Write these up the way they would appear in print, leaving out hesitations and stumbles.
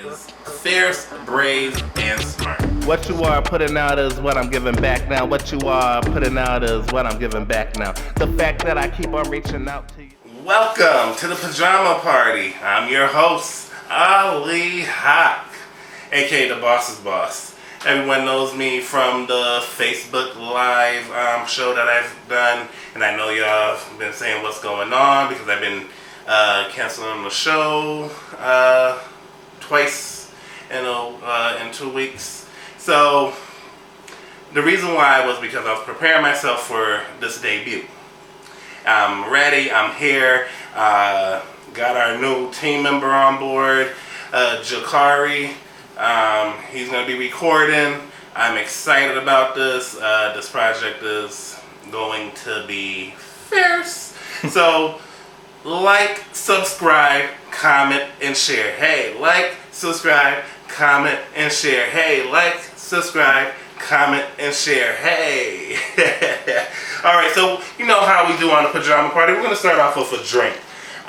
Is fierce, brave, and smart. What you are putting out is what I'm giving back now. What you are putting out is what I'm giving back now. The fact that I keep on reaching out to you. Welcome to the Pajama Party. I'm your host, Ali Hawk, aka the Boss's Boss. Everyone knows me from the Facebook Live show that I've done, and I know y'all have been saying what's going on because I've been canceling the show twice in 2 weeks. So the reason why was because I was preparing myself for this debut. I'm ready. I'm here. Got our new team member on board, Jakari. He's going to be recording. I'm excited about this. This project is going to be fierce. So, like, subscribe, comment, and share. Hey, like, subscribe, comment, and share. Hey, like, subscribe, comment, and share. Hey. Alright, so you know how we do on the Pajama Party. We're going to start off with a drink.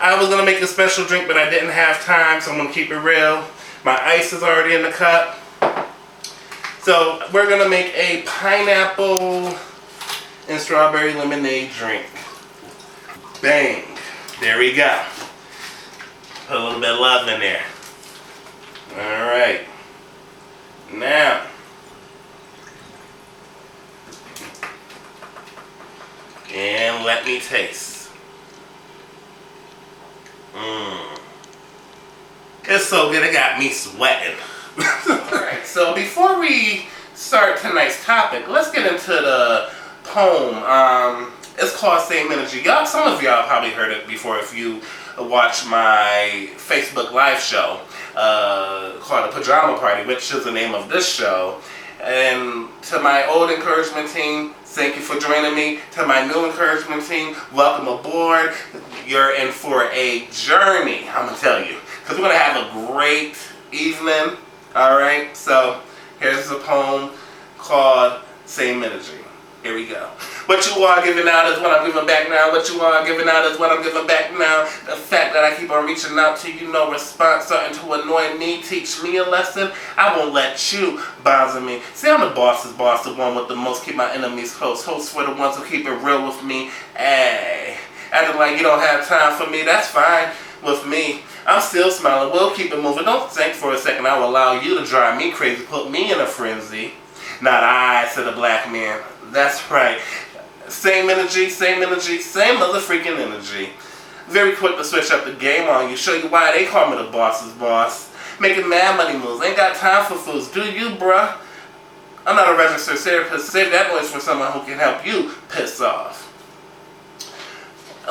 I was going to make a special drink, but I didn't have time, so I'm going to keep it real. My ice is already in the cup. So we're going to make a pineapple and strawberry lemonade drink. Bang. There we go. Put a little bit of love in there. Alright. Now, and let me taste. It's so good, it got me sweating. Alright, so before we start tonight's topic, let's get into the poem. It's called Same Energy. Some of y'all probably heard it before if you watch my Facebook Live show called The Pajama Party, which is the name of this show. And to my old encouragement team, thank you for joining me. To my new encouragement team, welcome aboard. You're in for a journey, I'm going to tell you. Because we're going to have a great evening. Alright, so here's a poem called Same Energy. Here we go. What you are giving out is what I'm giving back now. What you are giving out is what I'm giving back now. The fact that I keep on reaching out to you, no response, starting to annoy me, teach me a lesson. I won't let you bother me. See, I'm the boss's boss, the one with the most, keep my enemies close. Hosts for the ones who keep it real with me. Hey, acting like you don't have time for me, that's fine with me. I'm still smiling, we'll keep it moving. Don't think for a second I will allow you to drive me crazy, put me in a frenzy. Not I, said a black man. That's right. Same energy, same energy, same mother freaking energy. Very quick to switch up the game on you, show you why they call me the boss's boss. Making mad money moves, ain't got time for fools, do you, bruh? I'm not a registered therapist, save that noise for someone who can help you piss off.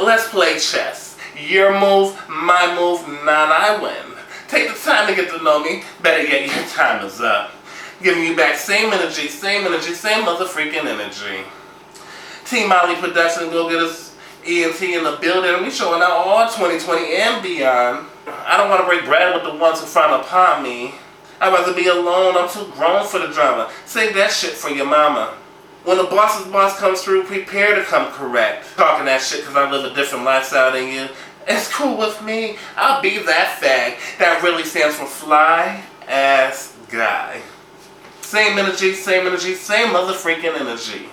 Let's play chess. Your move, my move, not I win. Take the time to get to know me, better yet your time is up. Giving you back same energy, same mother freaking energy. Team Molly Production, go get us ENT in the building. We showing out all 2020 and beyond. I don't want to break bread with the ones who frown upon me. I'd rather be alone, I'm too grown for the drama. Save that shit for your mama. When the boss's boss comes through, prepare to come correct. Talking that shit because I live a different lifestyle than you. It's cool with me. I'll be that fag. That really stands for fly ass guy. Same energy, same mother freaking energy.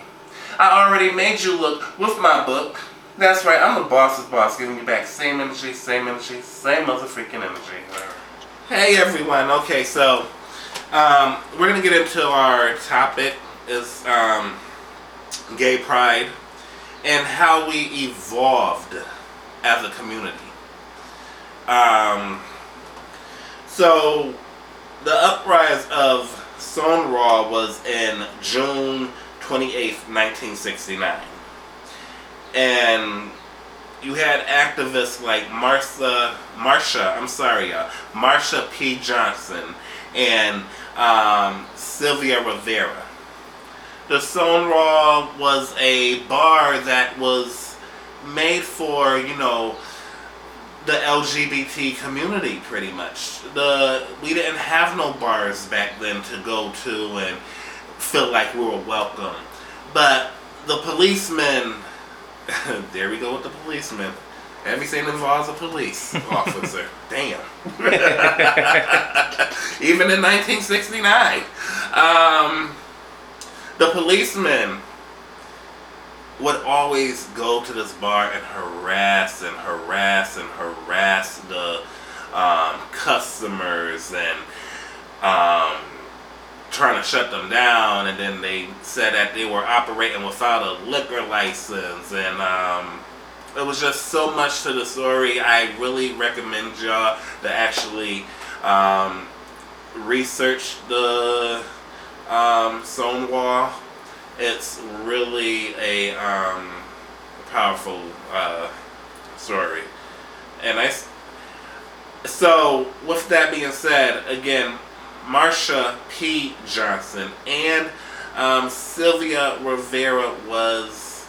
I already made you look with my book. That's right, I'm the boss's boss, giving you back same energy, same mother freaking energy. Hey everyone, okay, so we're gonna get into our topic is gay pride and how we evolved as a community. So the uprise of Stonewall was in June 28th, 1969. And you had activists like Marsha P. Johnson and Sylvia Rivera. The Stonewall was a bar that was made for, the LGBT community, pretty much. We didn't have no bars back then to go to and feel like we were welcome. But the policemen, there we go with the policemen, Everything involves a police officer. Damn. Even in 1969. The policeman would always go to this bar and harass the customers and trying to shut them down. And then they said that they were operating without a liquor license, and it was just so much to the story. I really recommend y'all to actually research the Stonewall. It's really a powerful story. And so with that being said, again, Marsha P. Johnson and Sylvia Rivera was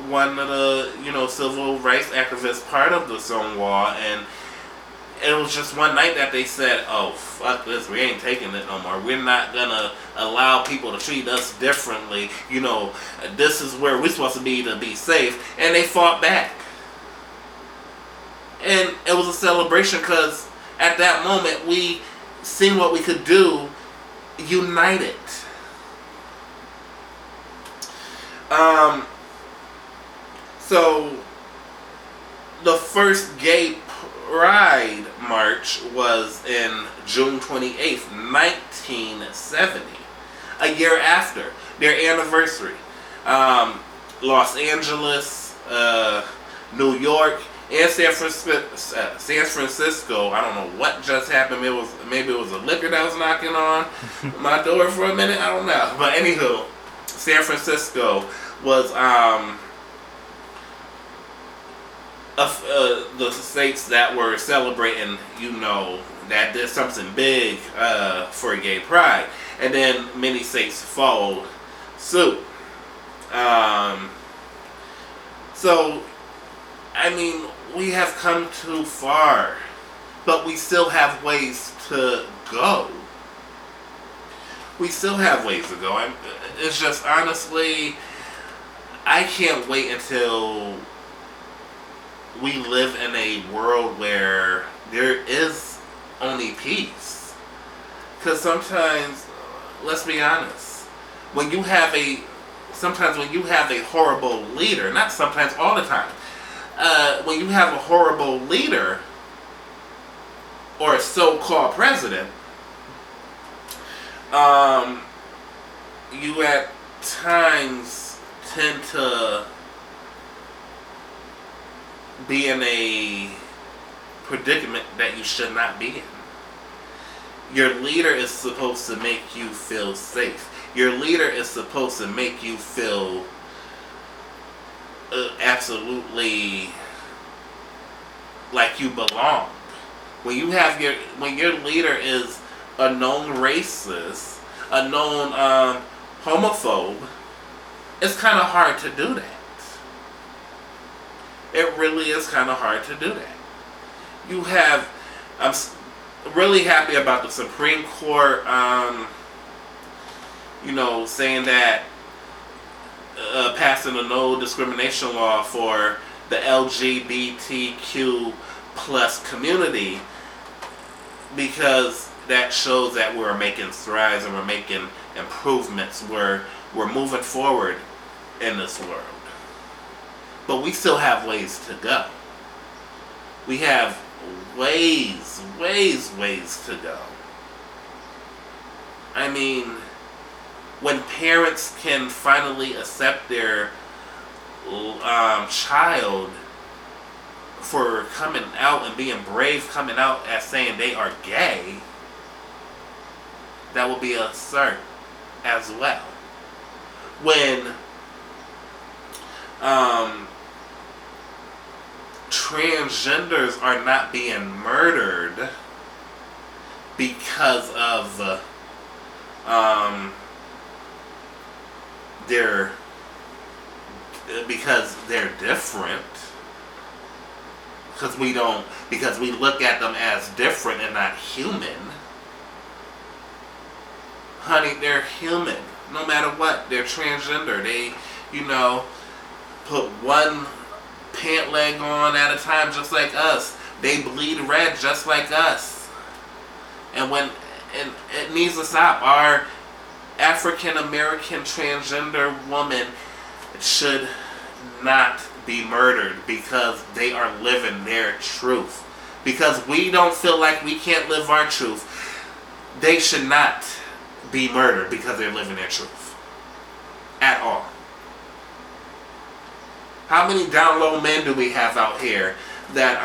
one of the, civil rights activists, part of the Stonewall, and it was just one night that they said, oh, fuck this, we ain't taking it no more. We're not gonna allow people to treat us differently. This is where we're supposed to be safe. And they fought back. And it was a celebration because at that moment we seen what we could do united. So the first gay pride march was in June 28th, 1970, a year after their anniversary. Los Angeles, New York, and San Francisco. I don't know what just happened. Maybe it was a liquor that was knocking on my door for a minute. I don't know. But anywho, San Francisco was the states that were celebrating, that did something big for gay pride, and then many states followed suit. So, I mean, we have come too far, but we still have ways to go. It's just, honestly, I can't wait until we live in a world where there is only peace. Because sometimes, let's be honest, when you have a horrible leader, not sometimes, all the time, when you have a horrible leader or a so-called president, you at times tend to be in a predicament that you should not be in. Your leader is supposed to make you feel safe. Your leader is supposed to make you feel absolutely like you belong. When your leader is a known racist, a known homophobe, it's kind of hard to do that. It really is kind of hard to do that. I'm really happy about the Supreme Court, saying that, passing a no discrimination law for the LGBTQ plus community, because that shows that we're making strides and we're making improvements. We're moving forward in this world. But we still have ways to go. We have ways to go. I mean, when parents can finally accept their child for coming out and being brave, coming out as saying they are gay, that will be a start as well. When transgenders are not being murdered because of because they're different, because we look at them as different and not human. Honey, they're human. No matter what, they're transgender. They, put one pant leg on at a time just like us. They bleed red just like us. And it needs to stop. Our African American transgender woman should not be murdered because they are living their truth. Because we don't feel like we can't live our truth. They should not be murdered because they're living their truth. At all. How many down low men do we have out here that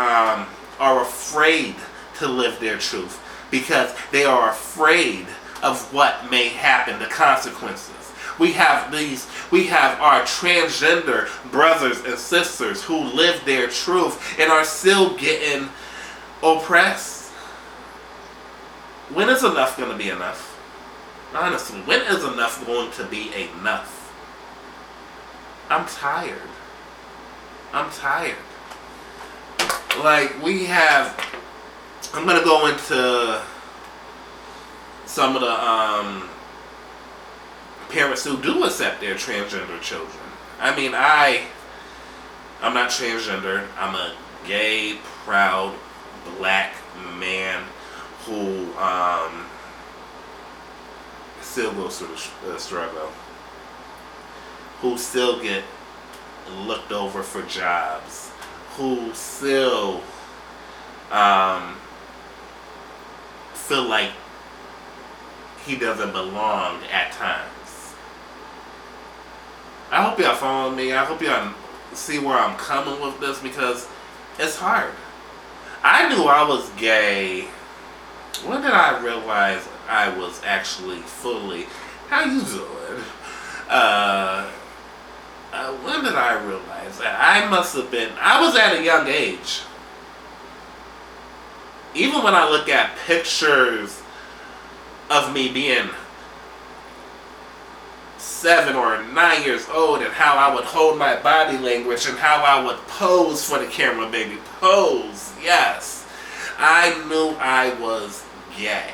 are afraid to live their truth because they are afraid of what may happen, the consequences? We have our transgender brothers and sisters who live their truth and are still getting oppressed. When is enough going to be enough? Honestly, when is enough going to be enough? I'm tired. Like, I'm going to go into some of the parents who do accept their transgender children. I mean, I'm not transgender. I'm a gay, proud, black man who still goes through the struggle. Who still get looked over for jobs. Who still feel like he doesn't belong at times. I hope y'all follow me. I hope y'all see where I'm coming with this because it's hard. I knew I was gay. When did I realize I was actually fully... How you doing? When did I realize that? I was at a young age. Even when I look at pictures of me being 7 or 9 years old and how I would hold my body language and how I would pose for the camera, baby. Pose, yes. I knew I was gay.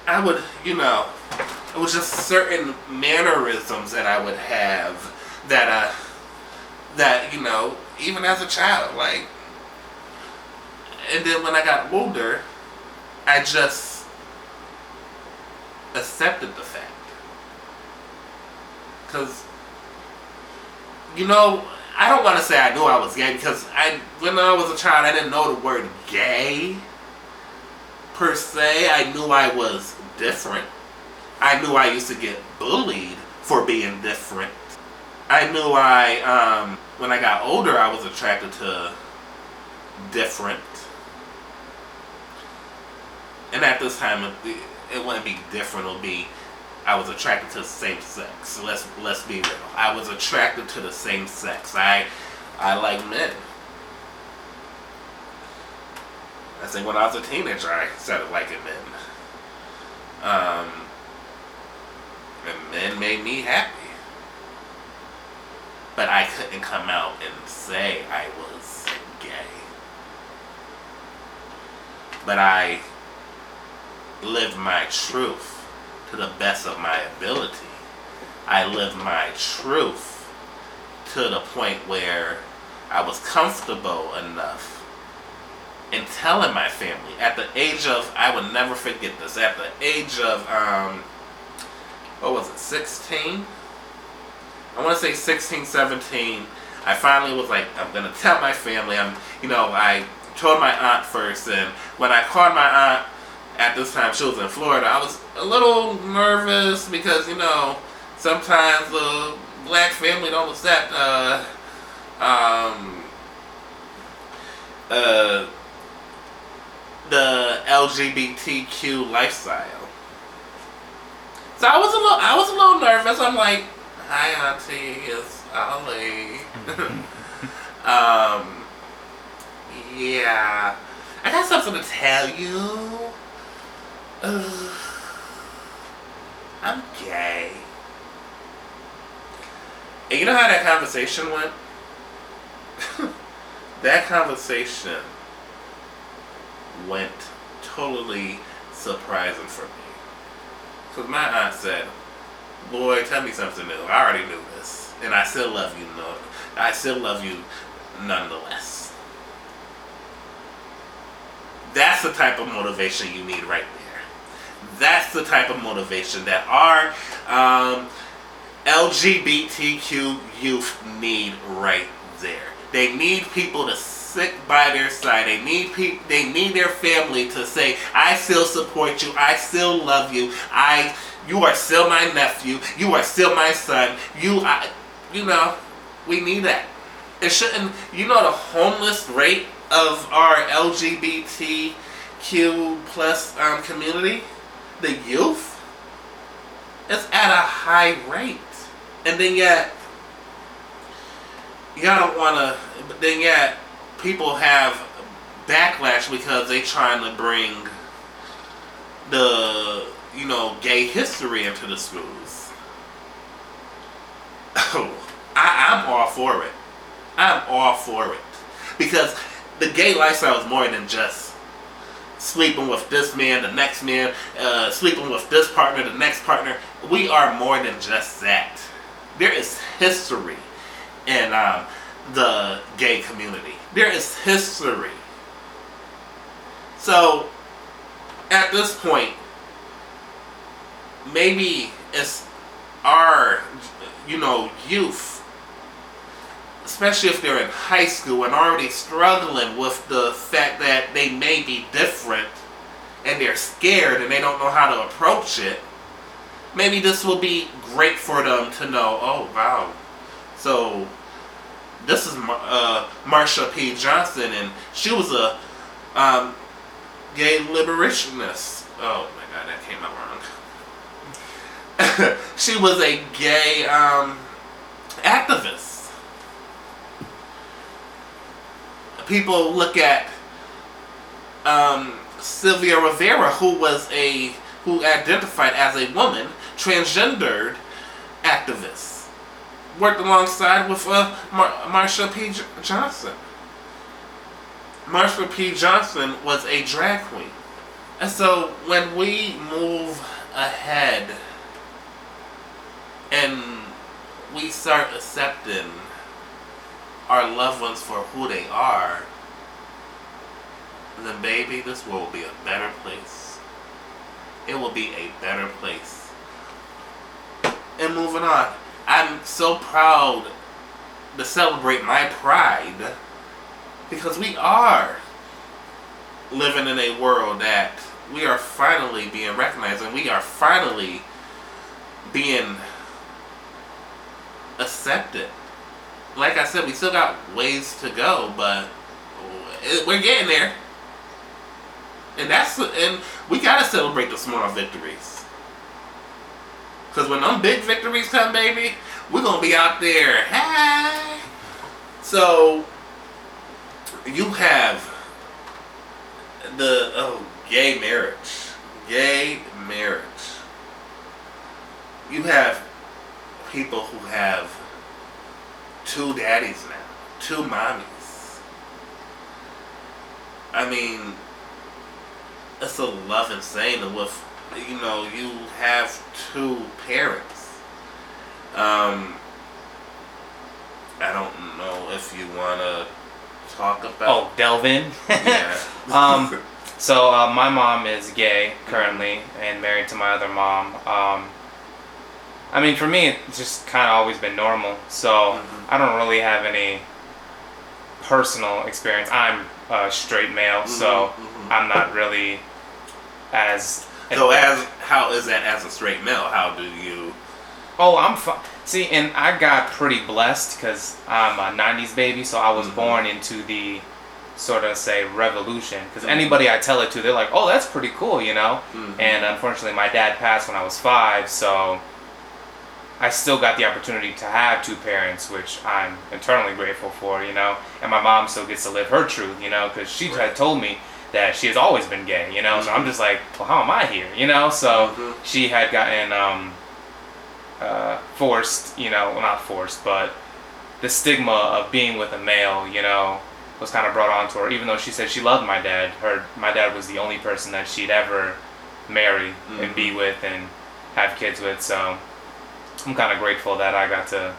I would, it was just certain mannerisms that I would have that even as a child, like, and then when I got older, I just accepted the fact. Because, I don't want to say I knew I was gay because when I was a child, I didn't know the word gay per se. I knew I was different. I knew I used to get bullied for being different. I knew when I got older, I was attracted to different. And at this time, it wouldn't be different. It would be, I was attracted to the same sex. Let's be real. I was attracted to the same sex. I like men. I think when I was a teenager, I started liking men. And men made me happy. But I couldn't come out and say I was gay. But I lived my truth to the best of my ability. I lived my truth to the point where I was comfortable enough in telling my family. At the age of, I would never forget this, at the age of, 16? I want to say 16, 17, I finally was like, I'm going to tell my family. I told my aunt first, and when I called my aunt, at this time she was in Florida, I was a little nervous because, sometimes the black family don't accept the LGBTQ lifestyle. So I was a little nervous. I'm like, hi auntie, it's Ollie. Yeah, I got something to tell you. I'm gay. And you know how that conversation went? That conversation went totally surprising for me. Because my aunt said, boy, tell me something new. I already knew this. And I still love you, I still love you nonetheless. That's the type of motivation you need right there. That's the type of motivation that our LGBTQ youth need right there. They need people to sit by their side. They need their family to say, I still support you. I still love you. You are still my nephew. You are still my son. We need that. It shouldn't. The homeless rate of our LGBTQ plus community, the youth, is at a high rate, and then yet people have backlash because they trying to bring the gay history into the schools. I'm all for it. I'm all for it. Because the gay lifestyle is more than just sleeping with this man, the next man, sleeping with this partner, the next partner. We are more than just that. There is history in the gay community. There is history. So, at this point, maybe it's our, youth, especially if they're in high school and already struggling with the fact that they may be different and they're scared and they don't know how to approach it. Maybe this will be great for them to know, oh wow, so this is Marsha P. Johnson, and she was a gay liberationist. Oh my god, that came out wrong. She was a gay activist. People look at Sylvia Rivera, who identified as a woman, transgendered activist. Worked alongside with Marsha P. Johnson. Marsha P. Johnson was a drag queen. And so when we move ahead and we start accepting our loved ones for who they are, then baby, this world will be a better place. It will be a better place. And moving on, I'm so proud to celebrate my pride because we are living in a world that we are finally being recognized and we are finally being accepted. Like I said, we still got ways to go, but we're getting there. And we gotta celebrate the small victories. Because when them big victories come, baby, we're gonna be out there. Hey! So, you have gay marriage. Gay marriage. You have people who have 2 daddies now. 2 mommies. I mean, it's a love insane with, you have 2 parents. I don't know if you want to talk about... delve in? Yeah. So my mom is gay currently and married to my other mom. I mean, for me, it's just kind of always been normal. So I don't really have any personal experience. I'm a straight male, so I'm not really as... So how is that as a straight male? How do you... Oh, I'm fine. See, and I got pretty blessed because I'm a 90s baby, so I was born into the sort of, say, revolution. Because anybody I tell it to, they're like, oh, that's pretty cool, And unfortunately, my dad passed when I was 5, so I still got the opportunity to have 2 parents, which I'm eternally grateful for, And my mom still gets to live her truth, because she had told me that she has always been gay, So I'm just like, well, how am I here, So she had gotten forced, well, not forced, but the stigma of being with a male, was kind of brought onto her. Even though she said she loved my dad, my dad was the only person that she'd ever marry and be with and have kids with. So I'm kind of grateful that I got to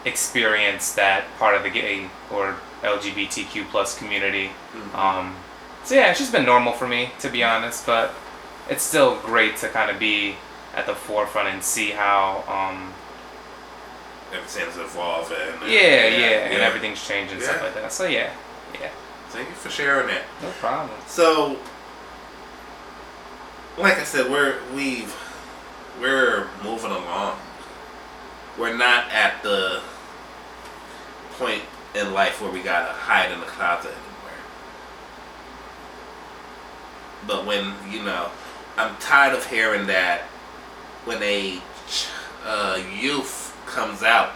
experience that part of the gay or LGBTQ plus community. Mm-hmm. So yeah, it's just been normal for me, to be honest, but it's still great to kind of be at the forefront and see how Everything's evolving. and everything's changing and stuff like that. So yeah. Thank you for sharing that. No problem. So, like I said, we're moving along. We're not at the point in life where we gotta hide in the closet anymore. But when I'm tired of hearing that when a youth comes out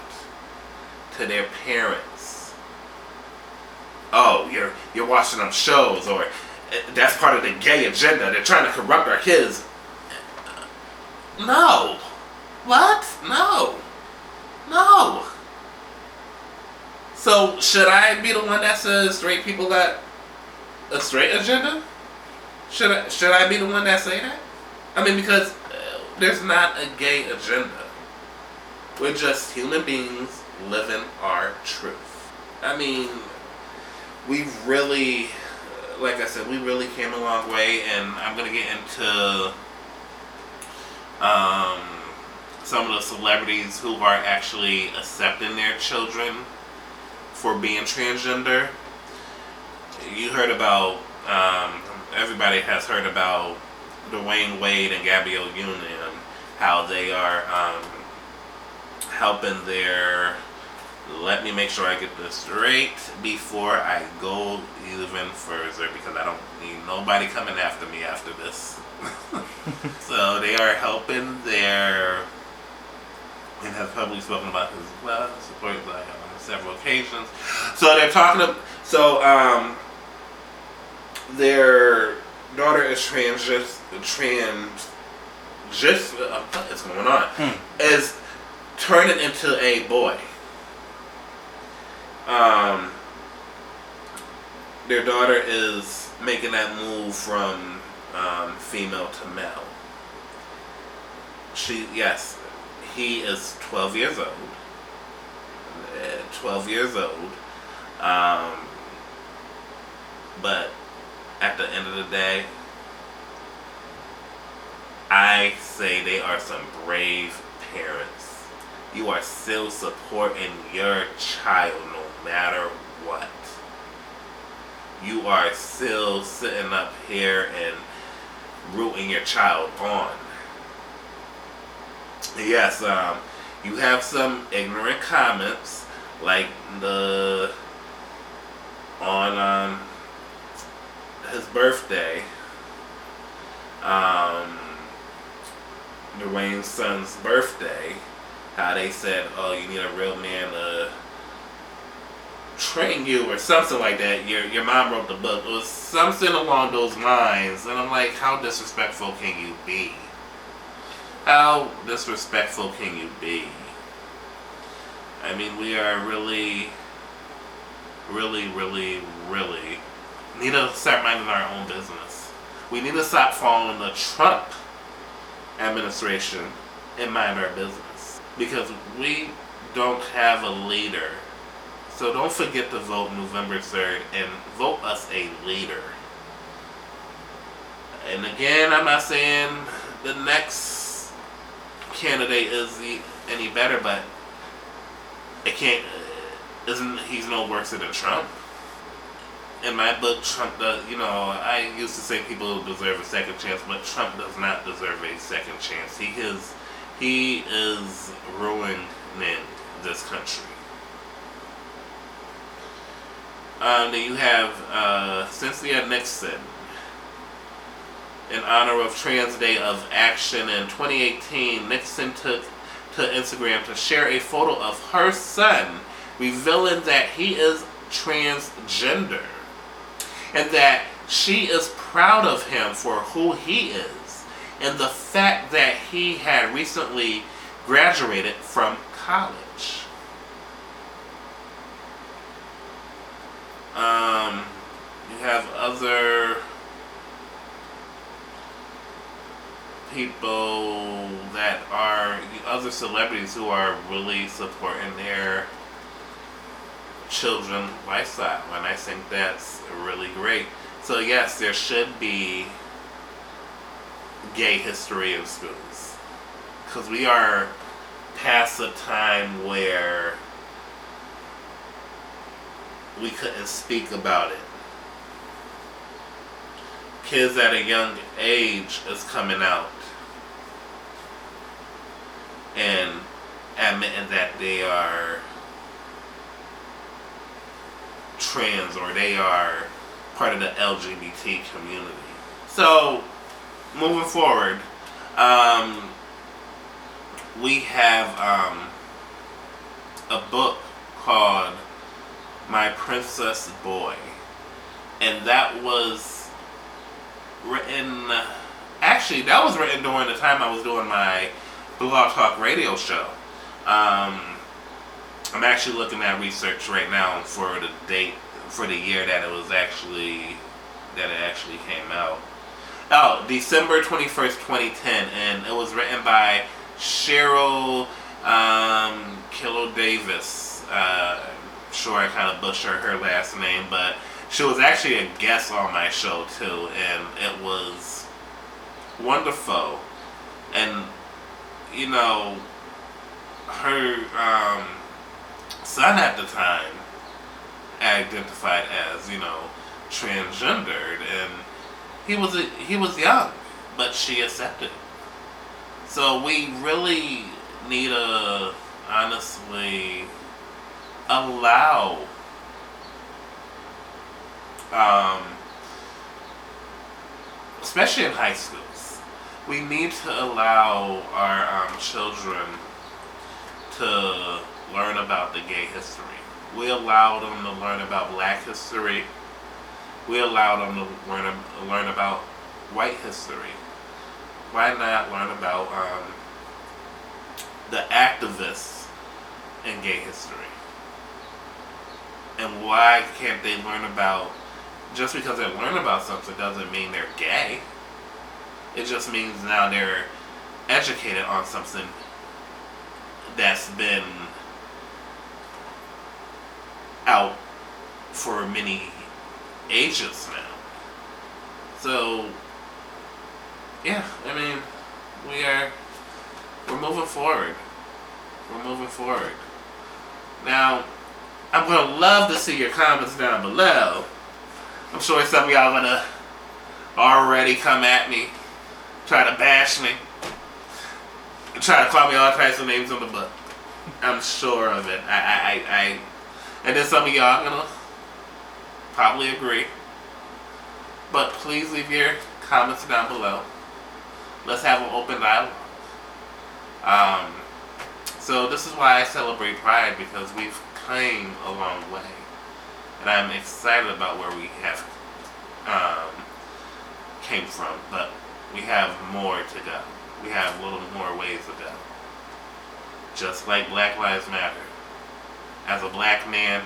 to their parents, oh, you're watching them shows, or that's part of the gay agenda. They're trying to corrupt our kids. No. What? No. So should I be the one that says straight people got a straight agenda? Should I be the one that say that? I mean, because there's not a gay agenda. We're just human beings living our truth. I mean, we really, like I said, we really came a long way, and I'm going to get into some of the celebrities who are actually accepting their children for being transgender. You heard about, everybody has heard about Dwayne Wade and Gabrielle Union, how they are helping their, let me make sure I get this straight before I go even further, because I don't need nobody coming after me after this. So they are helping their, and have publicly spoken about this as well, supported by on several occasions. So they're talking about, their daughter is what is going on? Is turning into a boy. Their daughter is making that move from female to male. He is 12 years old. 12 years old. But at the end of the day, I say they are some brave parents. You are still supporting your child no matter what. You are still sitting up here and rooting your child on. Yes, you have some ignorant comments, like on his birthday, Dwayne's son's birthday, how they said, oh, you need a real man to train you, or something like that. Your mom wrote the book. It was something along those lines, and I'm like, how disrespectful can you be? How disrespectful can you be? I mean, we are really need to start minding our own business. We need to stop following the Trump administration and mind our business, because we don't have a leader. So don't forget to vote November 3rd and vote us a leader. And again, I'm not saying the next candidate is any better, but he's no worse than Trump. In my book, Trump does, I used to say people deserve a second chance, but Trump does not deserve a second chance. He is ruining this country. Then you have Cynthia Nixon. In honor of Trans Day of Action in 2018, Nixon took to Instagram to share a photo of her son, revealing that he is transgender, and that she is proud of him for who he is, and the fact that he had recently graduated from college. You have other people that are other celebrities who are really supporting their children lifestyle, and I think that's really great. So yes, there should be gay history in schools, because we are past the time where we couldn't speak about it. Kids at a young age is coming out and admitting that they are trans or they are part of the LGBT community. So, moving forward, we have a book called My Princess Boy, and that was written, actually that was written during the time I was doing my Blog Talk radio show. I'm actually looking at research right now for the date, for the year that it actually came out. Oh, December 21st, 2010, and it was written by Cheryl Kilo Davis. Sure, I kind of butchered her last name, but she was actually a guest on my show too, and it was wonderful. And you know, her son at the time identified as, you know, transgendered, and he was young, but she accepted. So we really need to honestly allow especially in high schools, we need to allow our children to learn about the gay history. We allow them to learn about black history. We allow them to learn about white history. Why not learn about the activists in gay history? And why can't they learn about, just because they learn about something doesn't mean they're gay. It just means now they're educated on something that's been out for many ages now. So, yeah, I mean, we're moving forward. We're moving forward. Now, I'm going to love to see your comments down below. I'm sure some of y'all going to already come at me, try to bash me, and try to call me all types of names on the book. I'm sure of it. And then some of y'all going to probably agree. But please leave your comments down below. Let's have an open dialogue. So this is why I celebrate Pride, because we've came a long way. And I'm excited about where we have came from, but we have more to go. We have a little more ways to go. Just like Black Lives Matter. As a black man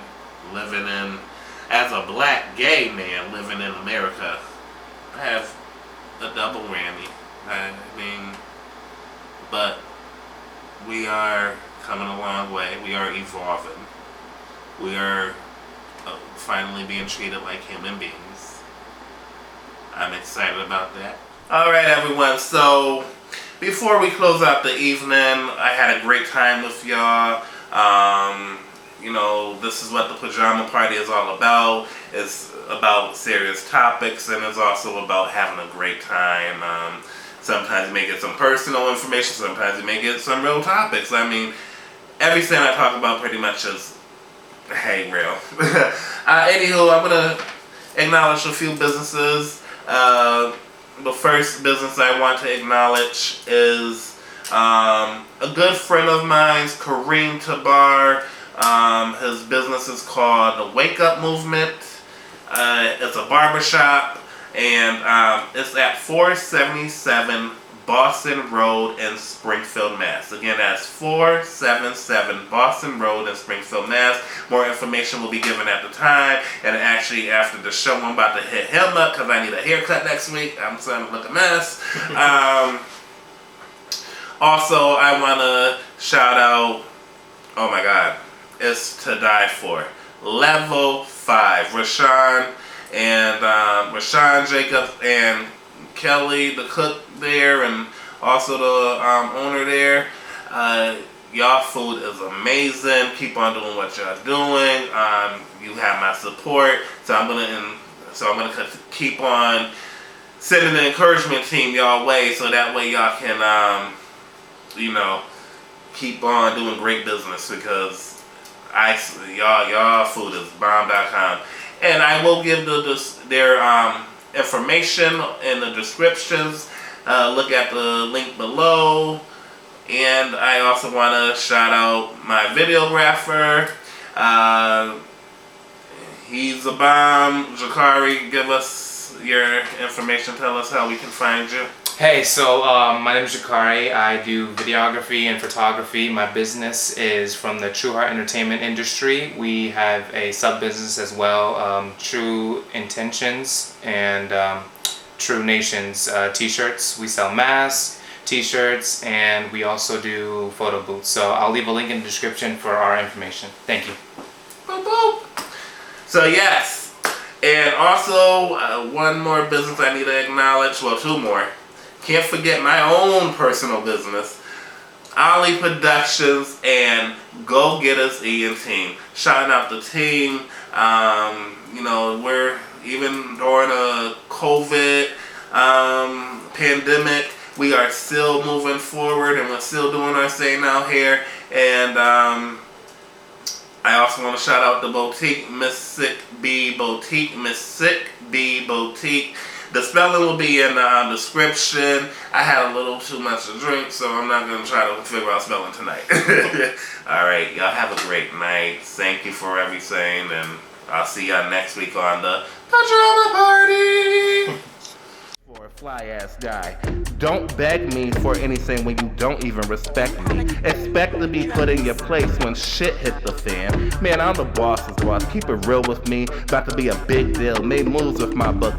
living in, as a black gay man living in America, I have a double whammy. I mean, but we are coming a long way. We are evolving. We are finally being treated like human beings. I'm excited about that. Alright everyone, so before we close out the evening, I had a great time with y'all. You know, this is what the Pajama Party is all about. It's about serious topics, and it's also about having a great time. Sometimes you may get some personal information, sometimes you may get some real topics. I mean, everything I talk about pretty much is, hey, real. Anywho, I'm going to acknowledge a few businesses. The first business I want to acknowledge is a good friend of mine, Kareem Tabar. His business is called The Wake Up Movement. It's a barbershop, and it's at 477 Boston Road in Springfield, Mass. Again, that's 477 Boston Road in Springfield, Mass. More information will be given at the time, and actually after the show I'm about to hit him up because I need a haircut next week. I'm starting to look a mess. Also, I want to shout out, oh my God, it's To Die For. Level 5. Rashawn Jacobs and Kelly, the cook there, and also the owner there. Y'all food is amazing. Keep on doing what y'all doing. You have my support, so I'm gonna keep on sending the encouragement team y'all way, so that way y'all can keep on doing great business, because y'all food is bomb.com. And I will give their information in the descriptions. Look at the link below. And I also want to shout out my videographer. He's a bomb. Jakari, give us your information. Tell us how we can find you. Hey, so my name is Jakari. I do videography and photography. My business is from the True Heart Entertainment industry. We have a sub-business as well, True Intentions and True Nations t-shirts. We sell masks, t-shirts, and we also do photo booths. So I'll leave a link in the description for our information. Thank you. Boop, boop. So yes, and also one more business I need to acknowledge. Well, two more. Can't forget my own personal business, Ollie Productions and Go Get Us Ian Team. Shouting out the team. We're even during a COVID pandemic, we are still moving forward and we're still doing our thing out here. And I also want to shout out the boutique, Miss Sick B Boutique. The spelling will be in the description. I had a little too much to drink, so I'm not going to try to figure out spelling tonight. Alright, y'all have a great night. Thank you for everything, and I'll see y'all next week on the Pajama Party! For a fly ass guy, don't beg me for anything when you don't even respect me. Expect to be put in your place when shit hit the fan. Man, I'm the boss's boss. Keep it real with me. About to be a big deal. Made moves with my book.